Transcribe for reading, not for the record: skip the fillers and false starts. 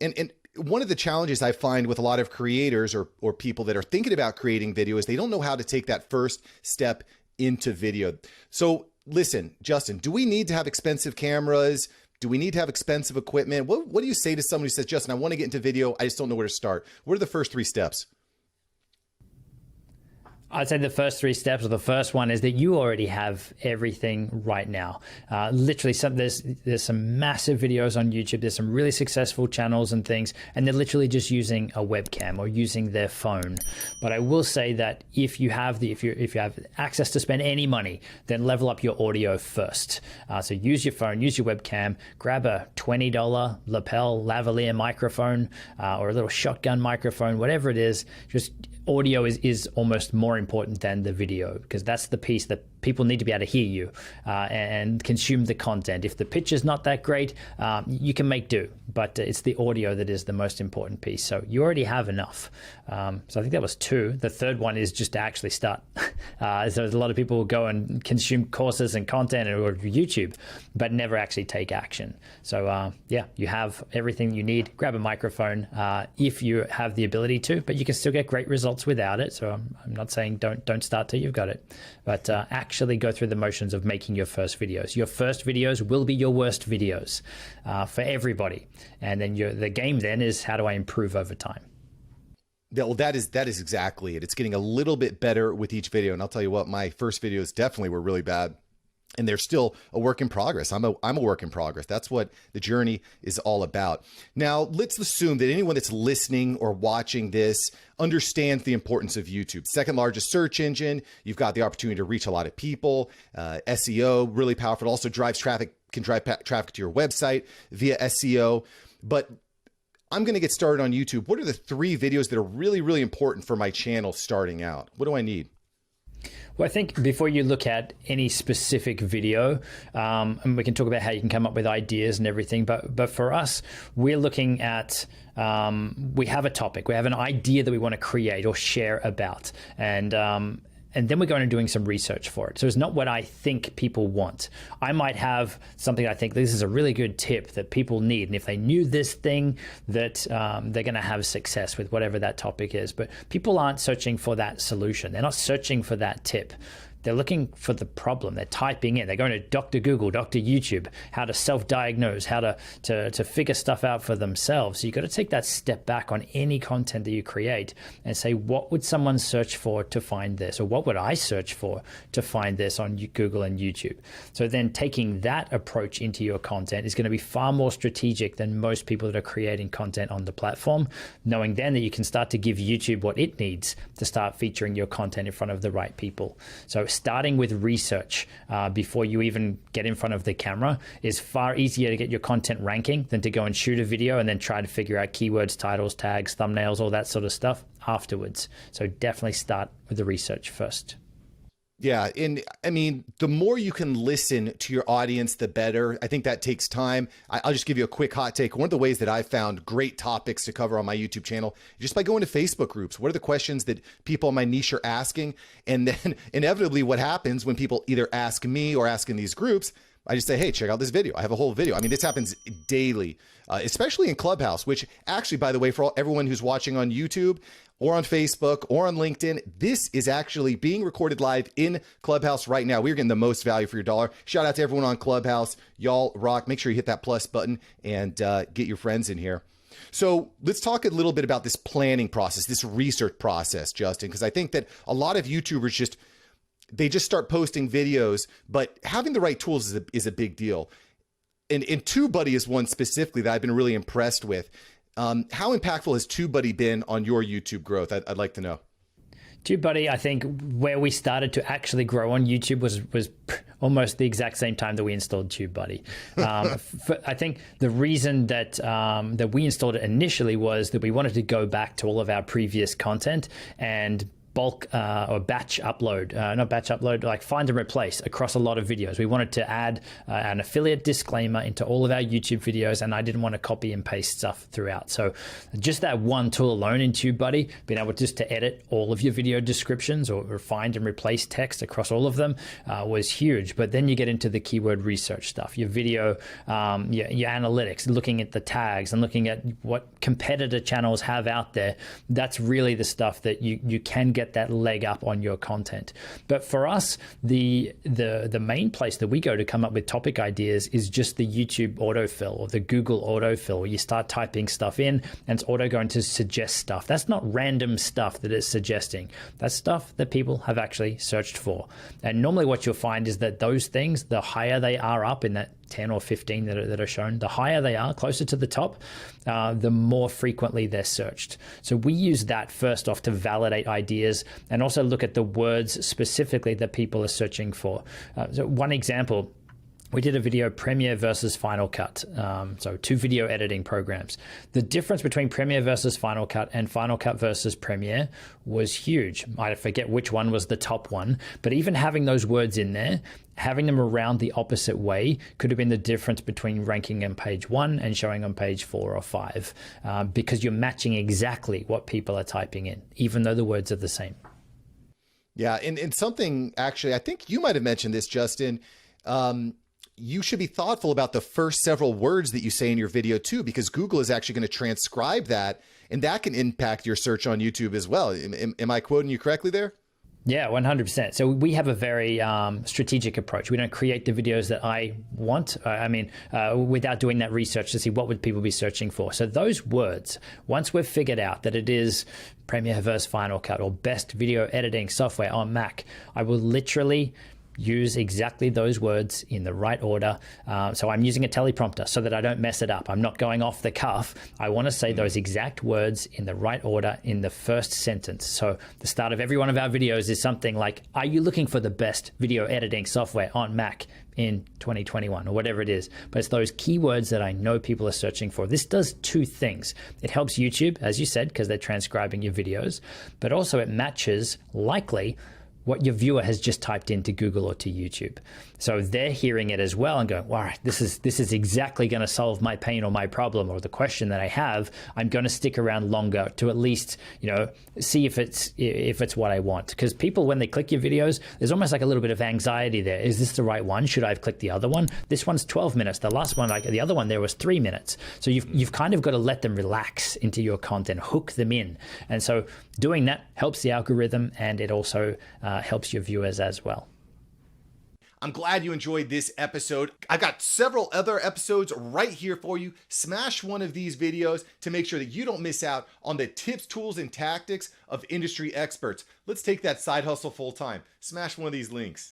And one of the challenges I find with a lot of creators or people that are thinking about creating video is they don't know how to take that first step into video. So listen, Justin, do we need to have expensive cameras? Do we need to have expensive equipment? What do you say to someone who says, Justin, I want to get into video, I just don't know where to start? What are the first 3 steps? I'd say the first 3 steps, or the first one, is that you already have everything right now. Literally, there's some massive videos on YouTube. There's some really successful channels and things, and they're literally just using a webcam or using their phone. But I will say that if you have access to spend any money, then level up your audio first. So use your phone, use your webcam, grab a $20 lapel lavalier microphone or a little shotgun microphone, whatever it is. Just audio is almost more important than the video, because that's the piece that people need to be able to hear you and consume the content. If the picture's not that great, you can make do, but it's the audio that is the most important piece. So you already have enough. So I think that was 2. The third one is just to actually start. So a lot of people will go and consume courses and content or YouTube, but never actually take action. So yeah, you have everything you need. Grab a microphone if you have the ability to, but you can still get great results without it. So I'm not saying don't start till you've got it, but actually go through the motions of making your first videos. Your first videos will be your worst videos for everybody. And then the game then is, how do I improve over time? Yeah, well, that is exactly it. It's getting a little bit better with each video. And I'll tell you what, my first videos definitely were really bad. And they're still a work in progress. I'm a work in progress. That's what the journey is all about. Now, let's assume that anyone that's listening or watching this understands the importance of YouTube. Second largest search engine. You've got the opportunity to reach a lot of people. SEO, really powerful. It also drives traffic, can drive traffic to your website via SEO. But I'm going to get started on YouTube. What are the 3 videos that are really, really important for my channel starting out? What do I need? Well, I think before you look at any specific video, and we can talk about how you can come up with ideas and everything, but for us, we're looking at, we have a topic, we have an idea that we want to create or share about, and then we're going and doing some research for it. So it's not what I think people want. I might have something I think this is a really good tip that people need. And if they knew this thing, that they're going to have success with whatever that topic is. But people aren't searching for that solution. They're not searching for that tip. They're looking for the problem. They're typing in. They're going to Dr. Google, Dr. YouTube, how to self-diagnose, how to figure stuff out for themselves. So you've got to take that step back on any content that you create and say, what would someone search for to find this? Or what would I search for to find this on Google and YouTube? So then taking that approach into your content is going to be far more strategic than most people that are creating content on the platform, knowing then that you can start to give YouTube what it needs to start featuring your content in front of the right people. So starting with research before you even get in front of the camera is far easier to get your content ranking than to go and shoot a video and then try to figure out keywords, titles, tags, thumbnails, all that sort of stuff afterwards. So definitely start with the research first. Yeah. And I mean, the more you can listen to your audience, the better. I think that takes time. I'll just give you a quick hot take. One of the ways that I found great topics to cover on my YouTube channel, just by going to Facebook groups. What are the questions that people in my niche are asking? And then inevitably what happens when people either ask me or ask in these groups, I just say, hey, check out this video. I have a whole video. I mean, this happens daily, especially in Clubhouse, which actually, by the way, for everyone who's watching on YouTube or on Facebook or on LinkedIn, this is actually being recorded live in Clubhouse right now. We're getting the most value for your dollar. Shout out to everyone on Clubhouse. Y'all rock. Make sure you hit that plus button and get your friends in here. So let's talk a little bit about this planning process, this research process, Justin, because I think that a lot of YouTubers they just start posting videos, but having the right tools is a big deal. And TubeBuddy is one specifically that I've been really impressed with. How impactful has TubeBuddy been on your YouTube growth? I'd like to know. TubeBuddy, I think where we started to actually grow on YouTube was almost the exact same time that we installed TubeBuddy. I think the reason that we installed it initially was that we wanted to go back to all of our previous content and bulk or batch upload, not batch upload, like find and replace across a lot of videos. We wanted to add an affiliate disclaimer into all of our YouTube videos, and I didn't want to copy and paste stuff throughout. So just that one tool alone in TubeBuddy, being able just to edit all of your video descriptions or find and replace text across all of them was huge. But then you get into the keyword research stuff, your video, your analytics, looking at the tags and looking at what competitor channels have out there. That's really the stuff that you can get that leg up on your content. But for us, the main place that we go to come up with topic ideas is just the YouTube autofill or the Google autofill, where you start typing stuff in and it's auto going to suggest stuff. That's not random stuff that it's suggesting. That's stuff that people have actually searched for. And normally what you'll find is that those things, the higher they are up in that 10 or 15 that are shown, the higher they are, closer to the top, the more frequently they're searched. So we use that first off to validate ideas and also look at the words specifically that people are searching for. So one example, we did a video, Premiere versus Final Cut. So 2 video editing programs. The difference between Premiere versus Final Cut and Final Cut versus Premiere was huge. I forget which one was the top one, but even having those words in there, having them around the opposite way could have been the difference between ranking on page 1 and showing on page 4 or 5, because you're matching exactly what people are typing in, even though the words are the same. Yeah, and something actually, I think you might have mentioned this, Justin. You should be thoughtful about the first several words that you say in your video too, because Google is actually going to transcribe that, and that can impact your search on YouTube as well. Am I quoting you correctly there? Yeah, 100%. So we have a very strategic approach. We don't create the videos that I want, without doing that research to see what would people be searching for. So those words, once we've figured out that it is Premiere versus Final Cut or best video editing software on Mac, I will literally use exactly those words in the right order. So I'm using a teleprompter so that I don't mess it up. I'm not going off the cuff. I want to say those exact words in the right order in the first sentence. So the start of every one of our videos is something like, are you looking for the best video editing software on Mac in 2021 or whatever it is? But it's those keywords that I know people are searching for. This does 2 things. It helps YouTube, as you said, because they're transcribing your videos, but also it matches likely what your viewer has just typed into Google or to YouTube. So they're hearing it as well and going, all right, this is exactly going to solve my pain or my problem or the question that I have. I'm going to stick around longer to at least, see if it's what I want. Because people, when they click your videos, there's almost like a little bit of anxiety there. Is this the right one? Should I have clicked the other one? This one's 12 minutes. The last one, like the other one there was 3 minutes. So you've kind of got to let them relax into your content, hook them in. And so doing that helps the algorithm, and it also helps your viewers as well. I'm glad you enjoyed this episode. I've got several other episodes right here for you. Smash one of these videos to make sure that you don't miss out on the tips, tools, and tactics of industry experts. Let's take that side hustle full time. Smash one of these links.